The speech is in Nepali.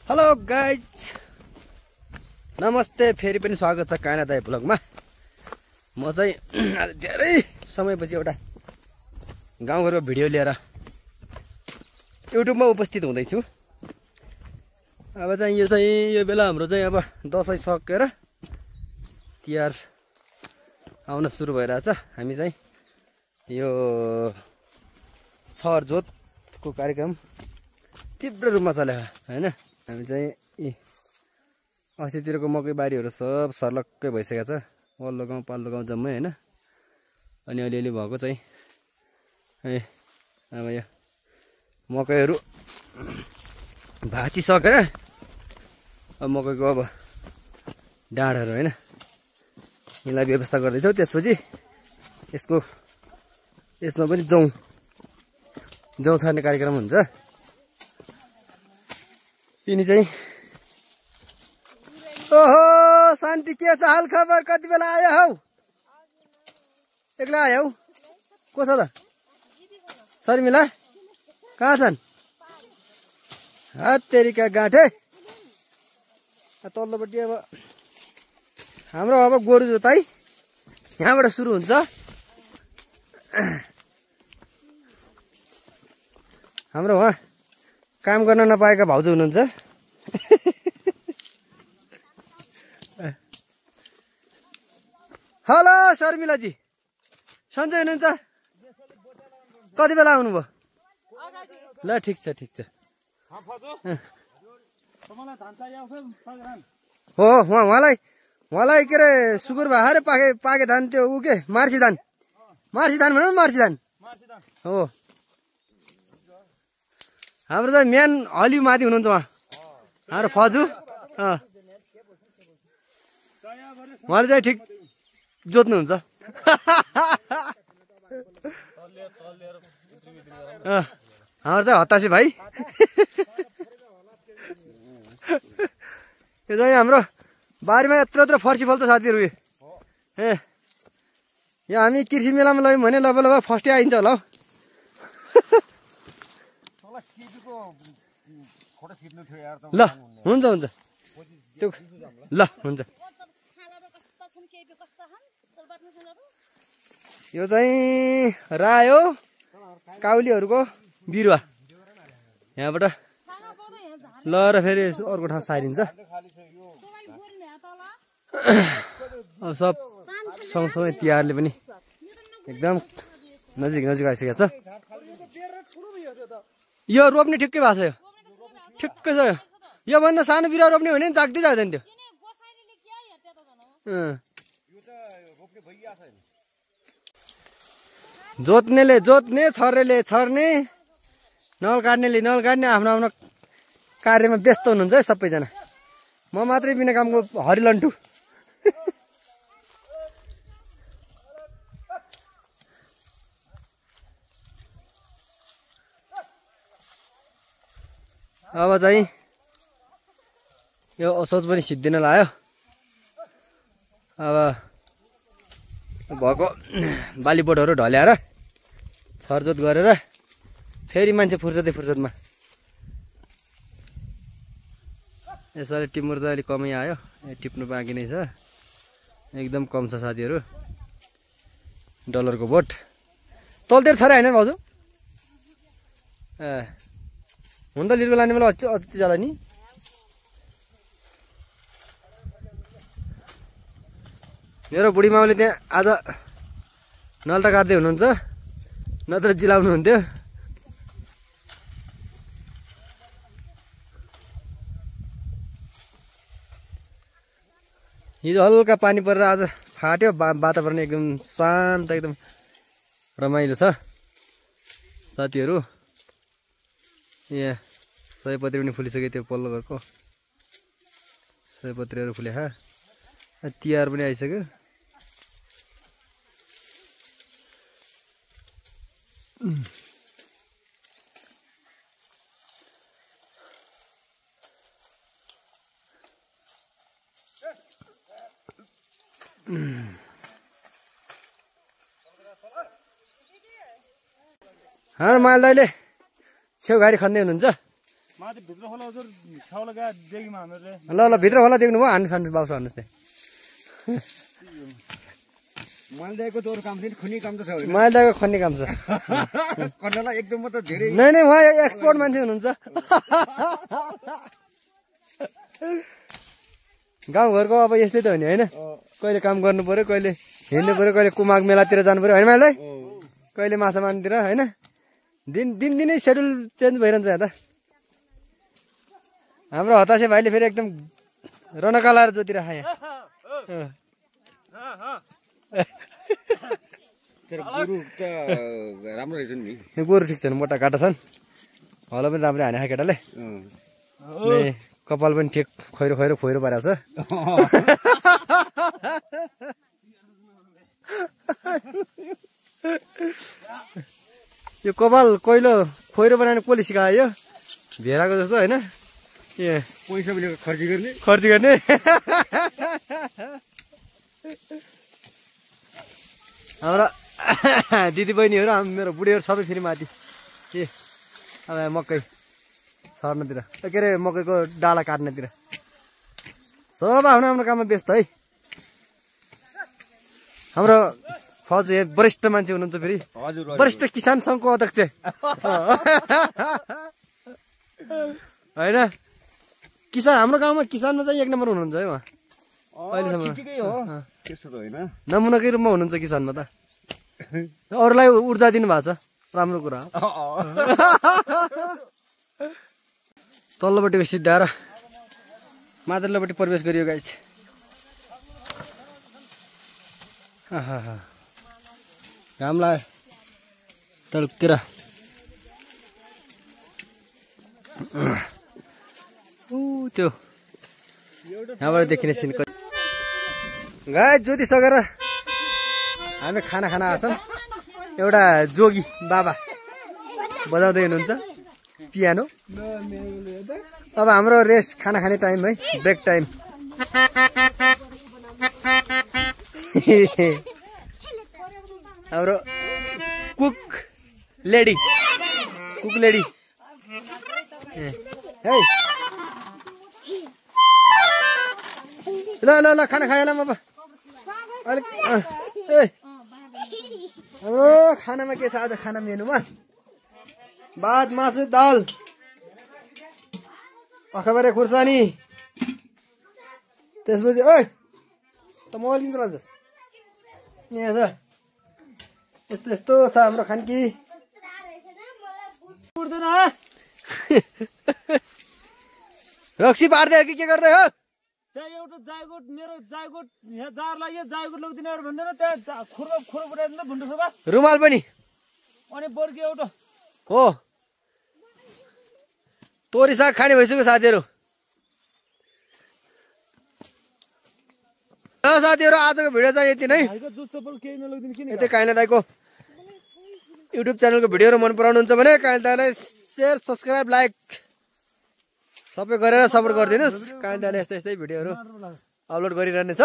हेलो गाइज, नमस्ते। फेरि पनि स्वागत छ काना दाइ ब्लगमा। म चाहिँ धेरै समयपछि एउटा गाउँघरको भिडियो लिएर युट्युबमा उपस्थित हुँदैछु। अब चाहिँ यो बेला हाम्रो चाहिँ अब दसैँ सकेर तिहार आउन सुरु भइरहेछ। हामी चाहिँ यो छर जोतको कार्यक्रम तीव्र रूपमा चलेको हैन। हामी चाहिँ अस्तितिरको मकै बारीहरू सब सर्लक्कै भइसकेको छ, वल्लो गाउँ पल्लो गाउँ जम्मै हैन। अनि अलिअलि भएको चाहिँ अब यो मकैहरू भाँचिसकेर अब मकैको अब डाँडहरू हैन यिनलाई व्यवस्था गर्दैछौँ। त्यसपछि यसमा पनि जौ छर्ने कार्यक्रम हुन्छ। यिनी चाहिँ ओहो शान्ति, के छ हाल खबर? कति बेला आयो हौ? एक्लै आयो? को छ त? शर्मिला कहाँ छन्? हत्तेरिका गाँठे। तल्लोपट्टि अब हाम्रो अब गोरु जोताइ यहाँबाट सुरु हुन्छ। हाम्रो उहाँ काम गर्न नपाएका भाउजू हुनुहुन्छ। हेलो शर्मिलाजी, सन्चै हुनुहुन्छ? कति बेला आउनुभयो? ल ठिक छ ठिक छ। हो उहाँलाई के अरे सुकुर भएर पाके धान, त्यो ऊ के मार्सी धान भनौँ, मार्सी धान हो। हाम्रो चाहिँ मेन हली माथि हुनुहुन्छ उहाँ, हाम्रो फजु। उहाँले चाहिँ ठिक जोत्नुहुन्छ। हाम्रो चाहिँ हतासी भाइ। यो चाहिँ हाम्रो बारीमा यत्रो फर्सी फल्छ साथीहरू। यो हामी कृषि मेलामा लग्यौँ भने लब फर्स्टै आइन्छ होला हौ। ल हुन्छ त्यो ल हुन्छ। यो चाहिँ रायो काउलीहरूको बिरुवा यहाँबाट लएर फेरि अर्को ठाउँ सारिन्छ। अब सब सँगसँगै तिहारले पनि एकदम नजिक आइसकेको छ। यो रोप्ने ठिक्कै भएको छ, यो ठिक्कै छ। योभन्दा सानो बिरुवा रोप्ने भने जाग्दै जाँदैन त्यो। जोत्नेले जोत्ने, छर्नेले छर्ने, नल काट्नेले नल काट्ने, आफ्नो कार्यमा व्यस्त हुनुहुन्छ है सबैजना। म मात्रै बिना कामको हरिलन्टु। अब चाहिँ यो असोज पनि सिद्धिन लाग्यो। अब भएको बाली बोटहरू ढल्याएर छरजोत गरेर फेरि मान्छे फुर्सदमा यसरी टिमुर चाहिँ अलिक कमै आयो। टिप्नु बाँकी नै छ, एकदम कम छ साथीहरू। डलरको बोट तलतिर छ र होइन भाउजू? हुन त लिडको लाने बेला अति जाला नि। मेरो बुढी माउले त्यहाँ आज नल्टा काट्दै हुनुहुन्छ, नत्र जिलाउनु हुन्थ्यो। हिजो हल्का पानी परेर आज फाट्यो। वातावरण एकदम शान्त, एकदम रमाइलो छ साथीहरू। यहाँ सयपत्री पनि फुलिसक्यो, त्यो पल्लो घरको सयपत्रीहरू फुले। तिहार पनि आइसक्यो। माल दाइले छेउघारी खन्दै हुनुहुन्छ। ल ल भित्र होला देख्नु भयो हान्नु खानु बाउस हान्नुहोस् त्यहाँ मालदाको त अरू काम छैन खन्ने काम त छ होइन मालदाको खन्ने काम छ कन्नला एकदम त धेरै नै नै उहाँ एक्सपर्ट मान्छे हुनुहुन्छ गाउँघरको अब यस्तै त हो नि होइन कहिले काम गर्नु पर्यो कहिले हिँड्नु पर्यो कहिले कुमाग मेलातिर जानु पर्यो होइन मालदाई कहिले माछा मार्नुतिर होइन दिनै सेड्युल चेन्ज भइरहन्छ यहाँ त हाम्रो हतासे भाइले फेरि एकदम रनका लाएर जोतिराख यहाँ गोरु त राम्रो रहेछ नि गोरु ठिक छन् मोटा काटा छन् हलो पनि राम्रै हाने केटाले कपाल पनि ठिक खैरो खैरो फोइरो पारेको छ यो कपाल कोइलो खोइरो बनाउने कसले सिकायो भेराको जस्तो होइन ए पैसा पनि खर्च गर्ने हाम्रो दिदी बहिनीहरू मेरो बुढीहरू सबै फेरि माथि ए अब मकै सर्नतिर के अरे मकैको डाला काट्नेतिर सब आफ्नो आफ्नो काममा व्यस्त है हाम्रो फौज वरिष्ठ मान्छे हुनुहुन्छ फेरि वरिष्ठ किसान सङ्घको अध्यक्ष होइन किसान हाम्रो गाउँमा किसानमा चाहिँ 1 नम्बर हुनुहुन्छ है उहाँ अहिलेसम्म नमुनाकै रूपमा हुनुहुन्छ किसानमा त अरूलाई ऊर्जा दिनु भएको छ राम्रो कुरा तल्लोपट्टि सिद्धाएर माथिल्लोपट्टि प्रवेश गरियो गाइस घाम लाग्यो टल्केर त्यो यहाँबाट देखिने सिन गाई जोतिसकेर हामी खाना खान आएको छौँ एउटा जोगी बाबा बजाउँदै हुनुहुन्छ पियानो अब हाम्रो रेस्ट खाना खाने टाइम है ब्रेक टाइम हाम्रो कुक लेडी है ल ल ल खाना खाइहालौँ अब अलिक ए हाम्रो खानामा के छ आज खाना मेनुमा भात मासु दाल अखबारे खुर्सानी त्यसपछि ओइ त मोबाइल किन चलाउँछस् यहाँ छ यस्तो छ हाम्रो खानकी रक्सी पार्दै हो कि के गर्दै हो त्यहाँ एउटा जायगोट मेरो जायगोट यहाँ जार लाग्यो जायगोट लगिदिनेहरू भन्दैन त्यहाँ खुर्रो बुढाइदिनु भुन्डु खुर्बा रुमाल पनि अनि बर्की एउटा हो तोरी साग खाने भइसक्यो साथीहरू साथीहरू आजको भिडियो चाहिँ यति नै यतै काइला दाइको युट्युब च्यानलको भिडियोहरू मन पराउनुहुन्छ भने काइला दाइलाई शेयर सब्सक्राइब लाइक सबै गरेर सपोर्ट गरिदिनुहोस् काइला दाइले यस्तै भिडियोहरू अपलोड गरिरहने छ।